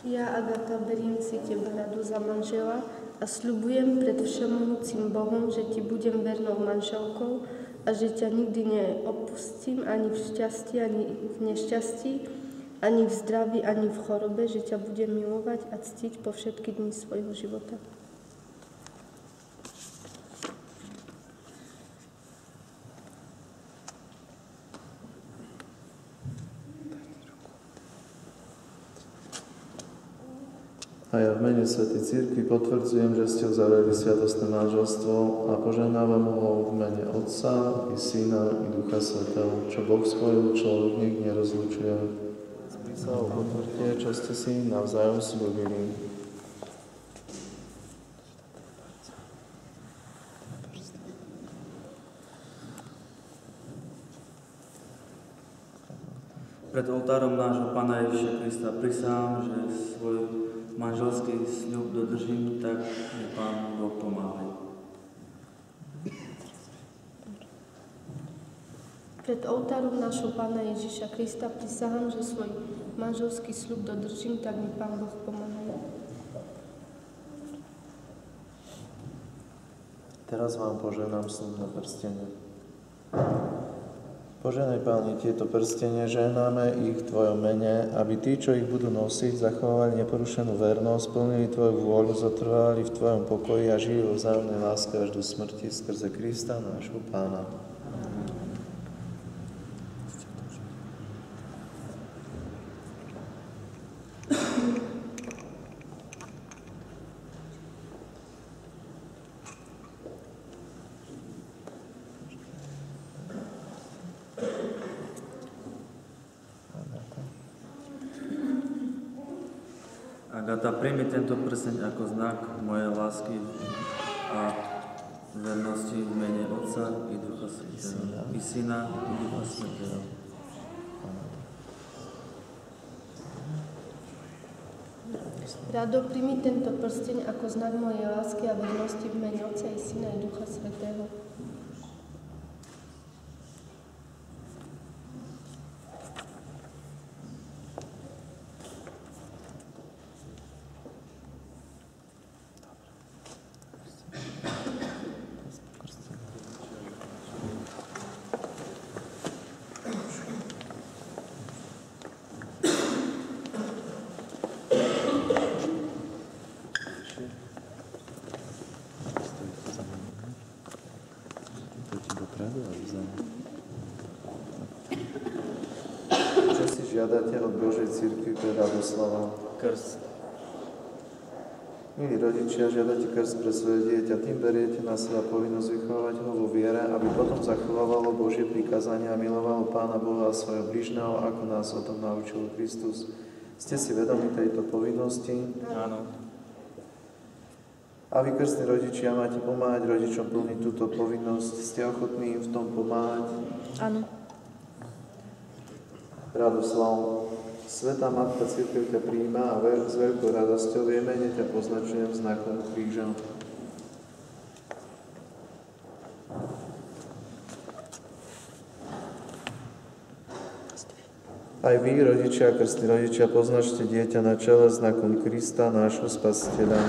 Ja, Agata, beriem si teba radu za manžela a sľubujem pred všemohúcim Bohom, že ti budem vernou manželkou a že ťa nikdy neopustím ani v šťastí, ani v nešťastí, ani v zdraví, ani v chorobe, že ťa budem milovať a ctiť po všetky dni svojho života. A ja v mene Svätej Cirkvi potvrdzujem, že ste uzavreli sviatostné manželstvo a požehnávam ho v mene Otca i Syna i Ducha Svätého, čo Boh spojil, človek nech nerozlučuje. S prísahou potvrďte, čo ste si navzájom sľúbili. Pred oltárom nášho Pána Ježiša Krista prisahám, že svoj manželský sľub dodržím, tak mi Pán Boh pomáhaj. Pred oltárom nášho Pána Ježiša Krista prisahám, že svoj manželský sľub dodržím, tak mi Pán Boh pomáhaj. Teraz vám požehnám sľubné prstenie. Požehnaj, Páne, tieto prstenie, žehnáme ich v Tvojom mene, aby tí, čo ich budú nosiť, zachovali neporušenú vernosť, splnili Tvoju vôľu, zotrvali v Tvojom pokoji a žili vo vzájomnej láske až do smrti skrze Krista, nášho Pána. Agata, príjmi tento prsteň ako znak mojej lásky a vernosti v mene Otca i Ducha Svätého, i Syna i Ducha Svätého. Rado, príjmi tento prsteň ako znak mojej lásky a vernosti v mene Otca i Syna i Ducha Svätého. Čo si žiadate od Božej cirkvi pre Radoslava? Krst. Milí rodičia, žiadate krst pre svoje dieťa, tým beriete na seba povinnosť vychovávať ho vo viere, aby potom zachovávalo Božie prikázania a milovalo Pána Boha a svojho bližného, ako nás o tom naučil Kristus. Ste si vedomi tejto povinnosti? Áno. A vy, krstní rodičia, máte pomáhať rodičom plniť túto povinnosť? Ste ochotní im v tom pomáhať? Áno. Radoslav, Svätá Matka Cirkev ťa prijíma a s veľkou radosťou v jej mene ťa poznačujem znakom kríža. Aj vy, rodičia a krstní rodičia, poznačte dieťa na čele znakom Krista, nášho Spasiteľa.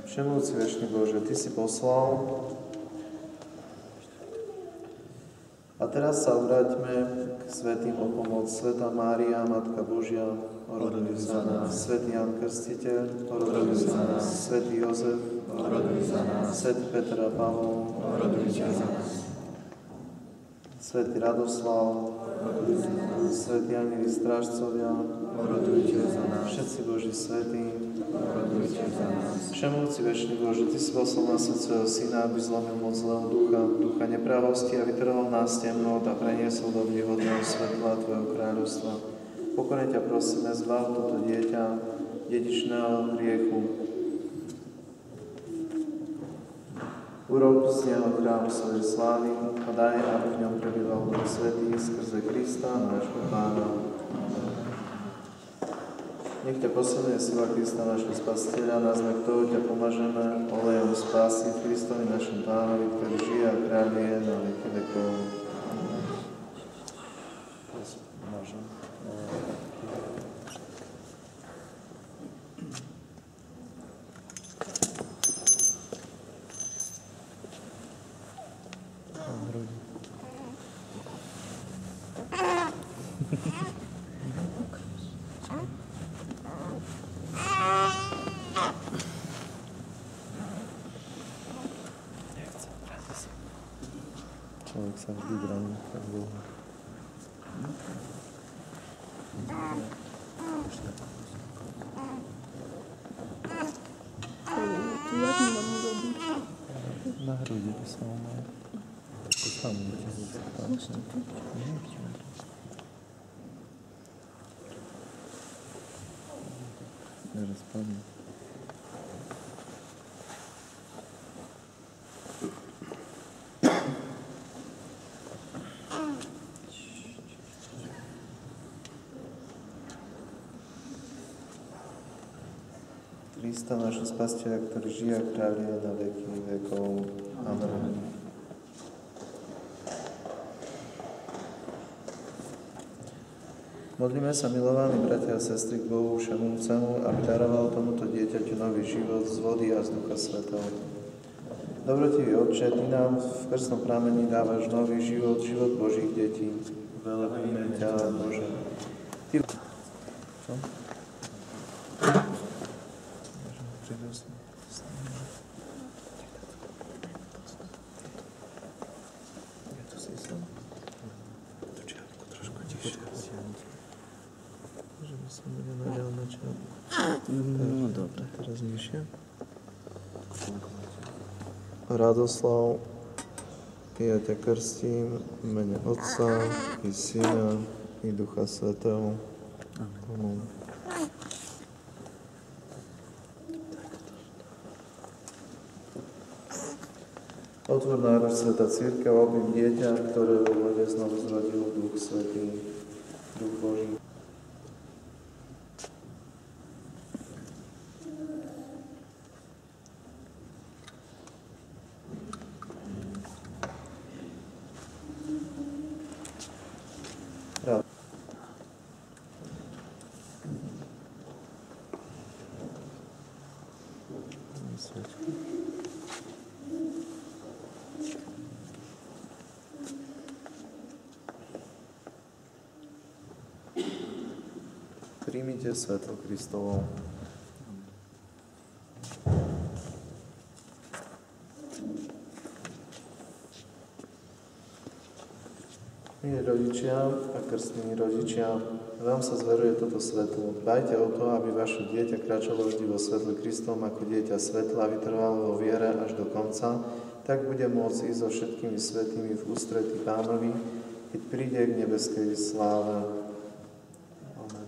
Všemohúci večný Bože, Ty si poslal. A teraz sa obráťme k svätým o pomoc. Svätá Mária, Matka Božia, oroduj za nás. Svätý Ján Krstiteľ, oroduj za nás. Svätý Jozef, oroduj za nás. Svätý Peter a Pavol, oroduj za nás. Svätý Radoslav, oroduj za nás. Svätí anjeli strážcovia, orodujte za nás. Všetci Boží svätí, orodujte za nás. Všemohúci večný Bože, Ty si poslal na svet svojho Syna, aby zlomil moc zlého ducha nepravosti a vytrhol nás temnôt a preniesol do výhodného svetla Tvojho kráľovstva. Pokorne ťa prosíme, zbav toto dieťa dedičného hriechu. Urob z neho chrám svojej slávy a daj, aby v ňom prebýval Duch Svätý skrze Krista, nášho Pána. Nech ťa posiluje sila Krista, našho Spasiteľa, na znak toho ťa pomažeme olejom spásy v Kristovi našom Pánovi, ktorý žije a kráľuje na veky vekov. Môžem. Človek sa vždy bráni tak dlho. Tu jak mám urobiť? Na hrudi by som mal. To tam budete Môžete tu. Teraz spadne. Krista, nášho Spasiteľa, ktorý žije a kráľuje na veky vekov. Amen. Modlíme sa, milovaní bratia a sestry, k Bohu Všemovúcemu, aby daroval tomuto dieťaťu nový život z vody a z Ducha Svätého. Dobrotivý Otče, Ty nám v krstnom pramení dávaš nový život, život Božích detí. Velebíme ťa, Bože. Ty... Čo? No dobre, teraz nižšie. Radoslav, ja ťa krstím v mene Otca i Syna i Ducha Svätého. Amen. Otvor náruč Svätá Cirkev, obím dieťa, ktoré vo vode znovu zrodil Duch Svätý, Duch Boží. Príjmite svetlo Kristovo. Milí rodičia a krstní rodičia, vám sa zveruje toto svetlo. Dbajte o to, aby vaše dieťa kráčalo vždy vo svetle Kristovom ako dieťa svetla a vytrvalo vo viere až do konca, tak bude môcť ísť so všetkými svätými v ústretí Pánovi, keď príde k nebeskej sláve. Amen.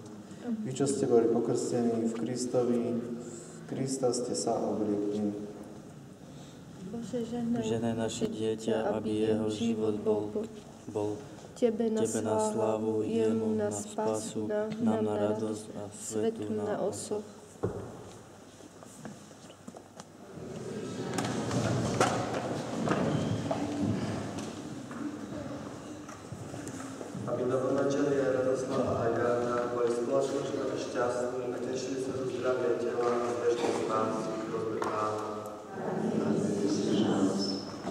Vy, čo ste boli pokrstení v Kristovi, v Krista ste sa obliekli. Bože, žehnaj naše dieťa, aby jeho život bol Tebe na slávu, jemu na spásu, nám na radosť a svetu na osoch. Aby novonačelia Radoslav a Agáta boli spoločnosti šťastní a tešili sa zo zdravia tela a z večnej spásy v prosbe Pána.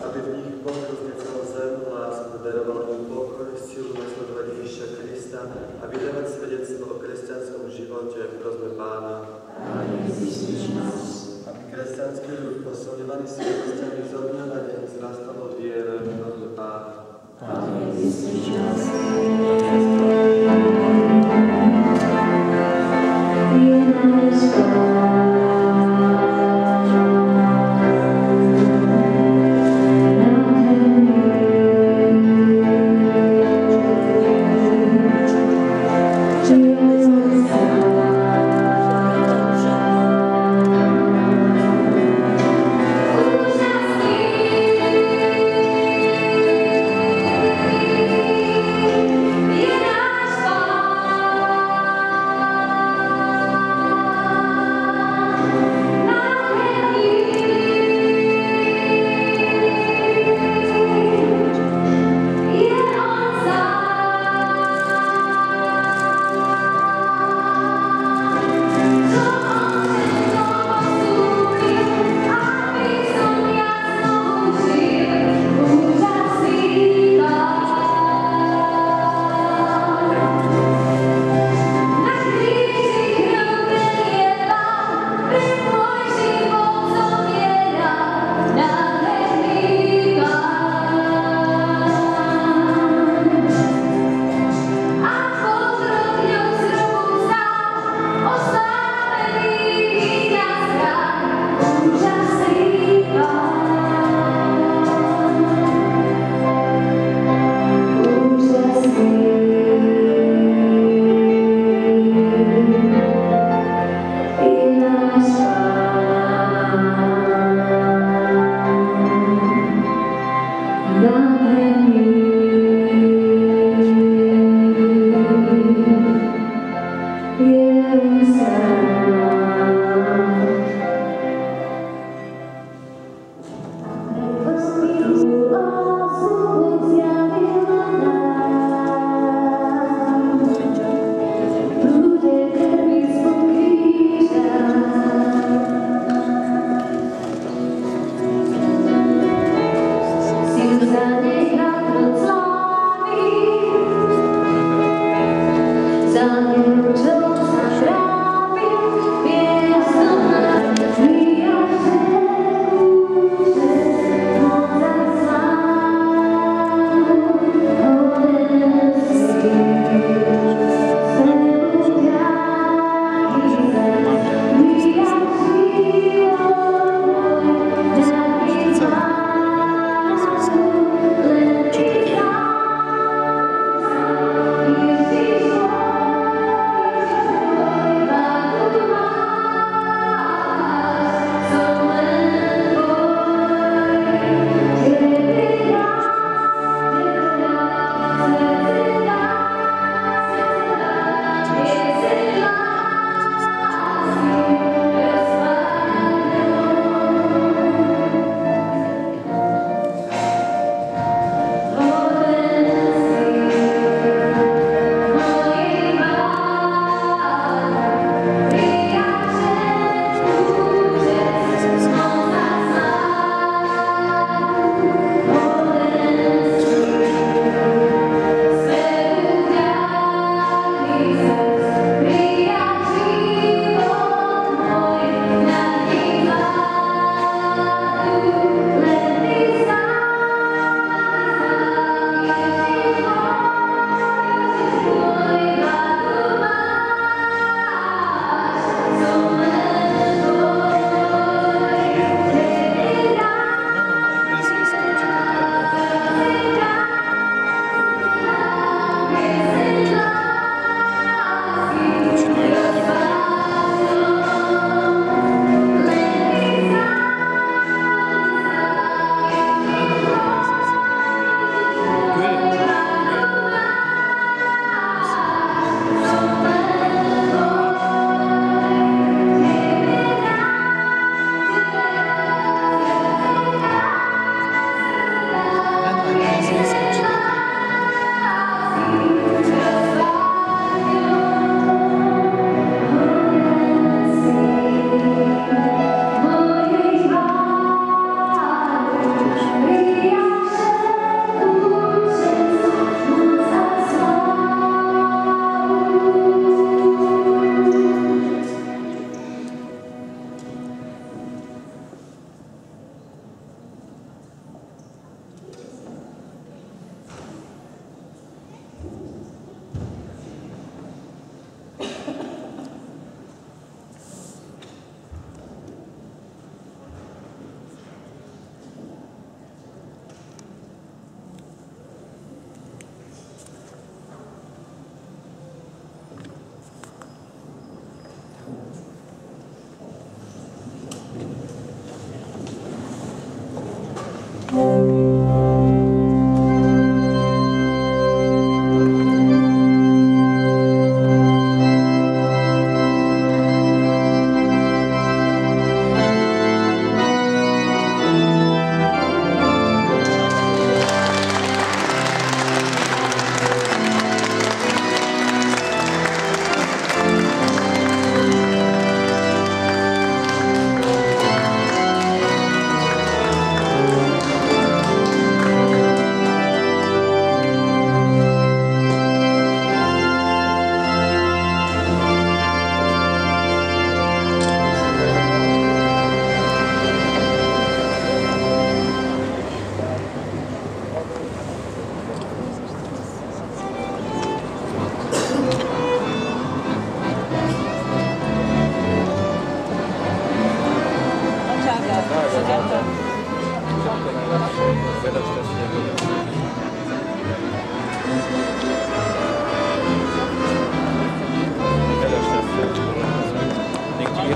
Aby v nich Boh roznecal zem, lásku, daroval im pokoj, silu nasledovať Ježiša Krista a vydávať svedectvo o kresťanskom živote v prosbe Pána. Aby kresťanský ľud posilňovaný svedectvami zo dňa na deň zrastal od viere v prosbe Pána. Úžasný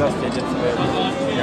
vyrastie detské.